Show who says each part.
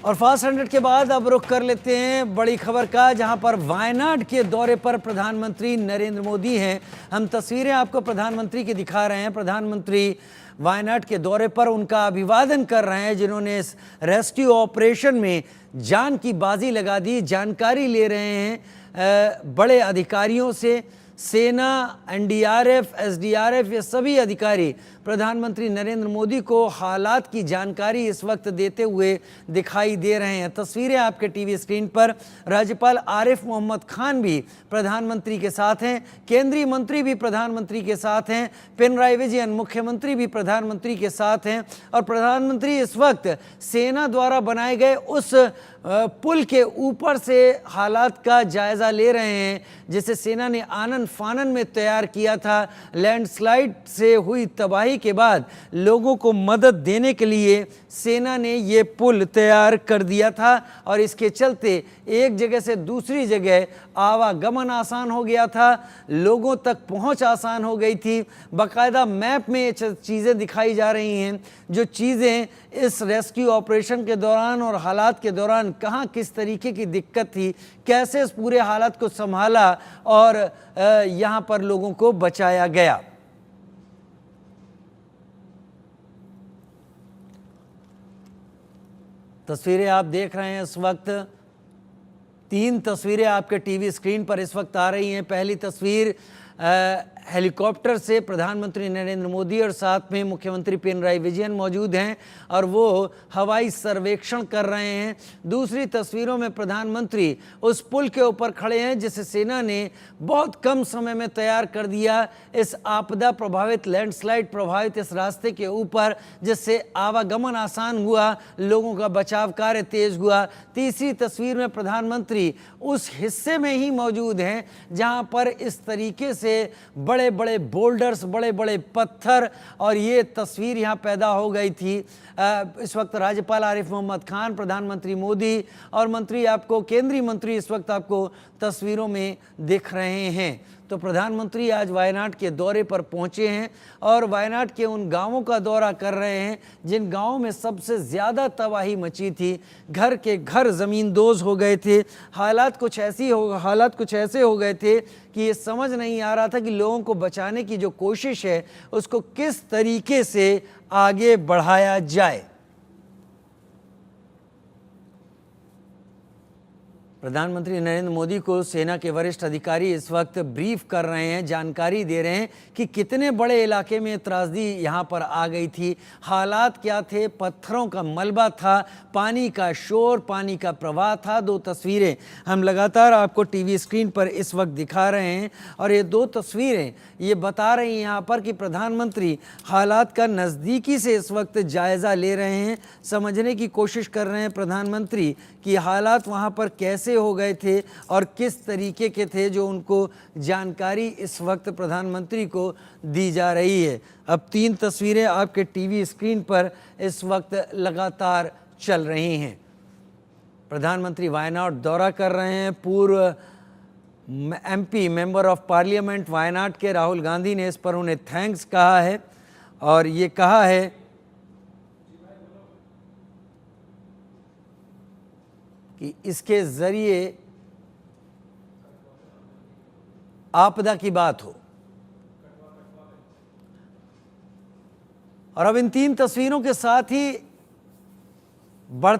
Speaker 1: और फास्ट 100 के बाद अब रुख कर लेते हैं बड़ी खबर का, जहां पर वायनाड के दौरे पर प्रधानमंत्री नरेंद्र मोदी हैं। हम तस्वीरें आपको प्रधानमंत्री की दिखा रहे हैं। प्रधानमंत्री वायनाड के दौरे पर उनका अभिवादन कर रहे हैं, जिन्होंने इस रेस्क्यू ऑपरेशन में जान की बाजी लगा दी। जानकारी ले रहे हैं बड़े अधिकारियों से। सेना, एनडीआरएफ, एसडीआरएफ, ये सभी अधिकारी प्रधानमंत्री नरेंद्र मोदी को हालात की जानकारी इस वक्त देते हुए दिखाई दे रहे हैं। तस्वीरें आपके टीवी स्क्रीन पर। राज्यपाल आरिफ मोहम्मद खान भी प्रधानमंत्री के साथ हैं, केंद्रीय मंत्री भी प्रधानमंत्री के साथ हैं, पिनराई विजयन मुख्यमंत्री भी प्रधानमंत्री के साथ हैं। और प्रधानमंत्री इस वक्त सेना द्वारा बनाए गए उस पुल के ऊपर से हालात का जायजा ले रहे हैं, जिसे सेना ने आनन फानन में तैयार किया था। लैंडस्लाइड से हुई तबाही के बाद लोगों को मदद देने के लिए सेना ने ये पुल तैयार कर दिया था और इसके चलते एक जगह से दूसरी जगह आवागमन आसान हो गया था, लोगों तक पहुंच आसान हो गई थी। बाकायदा मैप में चीज़ें दिखाई जा रही हैं, जो चीज़ें इस रेस्क्यू ऑपरेशन के दौरान और हालात के दौरान कहाँ किस तरीके की दिक्कत थी, कैसे इस पूरे हालात को संभाला और यहाँ पर लोगों को बचाया गया। तस्वीरें आप देख रहे हैं इस वक्त। 3 तस्वीरें आपके टीवी स्क्रीन पर इस वक्त आ रही हैं। पहली तस्वीर हेलीकॉप्टर से प्रधानमंत्री नरेंद्र मोदी और साथ में मुख्यमंत्री पिनराई विजयन मौजूद हैं और वो हवाई सर्वेक्षण कर रहे हैं। दूसरी तस्वीरों में प्रधानमंत्री उस पुल के ऊपर खड़े हैं, जिसे सेना ने बहुत कम समय में तैयार कर दिया। इस आपदा प्रभावित, लैंडस्लाइड प्रभावित इस रास्ते के ऊपर, जिससे आवागमन आसान हुआ, लोगों का बचाव कार्य तेज हुआ। तीसरी तस्वीर में प्रधानमंत्री उस हिस्से में ही मौजूद हैं जहां पर इस तरीके से बड़े बड़े बोल्डर्स, बड़े बड़े पत्थर, और ये तस्वीर यहाँ पैदा हो गई थी। इस वक्त राज्यपाल आरिफ मोहम्मद खान, प्रधानमंत्री मोदी और मंत्री, आपको केंद्रीय मंत्री इस वक्त आपको तस्वीरों में दिख रहे हैं। तो प्रधानमंत्री आज वायनाड के दौरे पर पहुंचे हैं और वायनाड के उन गांवों का दौरा कर रहे हैं जिन गांवों में सबसे ज़्यादा तबाही मची थी। घर के घर ज़मींदोज़ हो गए थे। हालात कुछ ऐसे हो गए थे कि ये समझ नहीं आ रहा था कि लोगों को बचाने की जो कोशिश है उसको किस तरीके से आगे बढ़ाया जाए। प्रधानमंत्री नरेंद्र मोदी को सेना के वरिष्ठ अधिकारी इस वक्त ब्रीफ कर रहे हैं, जानकारी दे रहे हैं कि कितने बड़े इलाके में त्रासदी यहाँ पर आ गई थी, हालात क्या थे। पत्थरों का मलबा था, पानी का शोर, पानी का प्रवाह था। 2 तस्वीरें हम लगातार आपको टीवी स्क्रीन पर इस वक्त दिखा रहे हैं और ये 2 तस्वीरें ये बता रही हैं यहाँ पर कि प्रधानमंत्री हालात का नज़दीकी से इस वक्त जायज़ा ले रहे हैं, समझने की कोशिश कर रहे हैं प्रधानमंत्री कि हालात वहाँ पर कैसे हो गए थे और किस तरीके के थे, जो उनको जानकारी इस वक्त प्रधानमंत्री को दी जा रही है। अब 3 तस्वीरें आपके टीवी स्क्रीन पर इस वक्त लगातार चल रही हैं। प्रधानमंत्री वायनाड दौरा कर रहे हैं। पूर्व MP, member of parliament Wayanad के राहुल गांधी ने इस पर उन्हें थैंक्स कहा है और ये कहा है कि इसके ज़रिए आपदा की बात हो। और अब इन 3 तस्वीरों के साथ ही बढ़ते